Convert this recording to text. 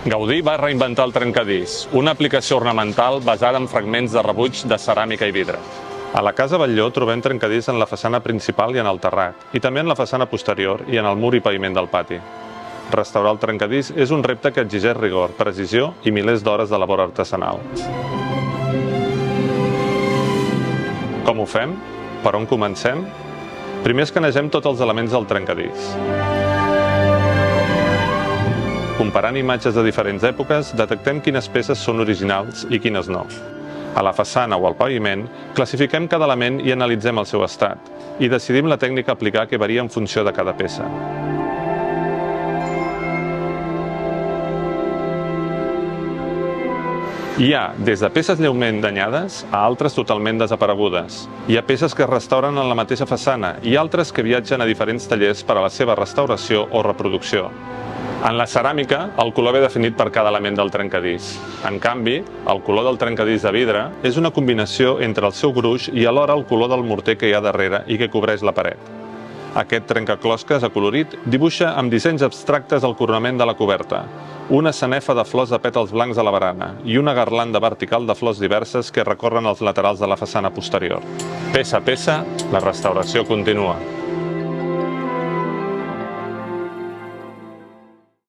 Gaudí va reinventar el trencadís, una aplicació ornamental basada en fragments de rebuig de ceràmica i vidre. A la Casa Batlló trobem trencadís en la façana principal i en el terrat, i també en la façana posterior i en el mur i paviment del pati. Restaurar el trencadís és un repte que exigeix rigor, precisió i milers d'hores de labor artesanal. Com ho fem? Per on comencem? Primer escanegem tots els elements del trencadís. Comparant imatges de diferents èpoques, detectem quines peces són originals i quines no. A la façana o al paviment, classifiquem cada element i analitzem el seu estat, i decidim la tècnica a aplicar que varia en funció de cada peça. Hi ha des de peces lleument danyades a altres totalment desaparegudes. Hi ha peces que es restauren en la mateixa façana i altres que viatgen a diferents tallers per a la seva restauració o reproducció. En la ceràmica, el color ve definit per cada element del trencadís. En canvi, el color del trencadís de vidre és una combinació entre el seu gruix i alhora el color del morter que hi ha darrere i que cobreix la paret. Aquest trencaclosques acolorit dibuixa amb dissenys abstractes el coronament de la coberta, una sanefa de flors de pètals blancs a la barana i una garlanda vertical de flors diverses que recorren els laterals de la façana posterior. Peça a peça, la restauració continua.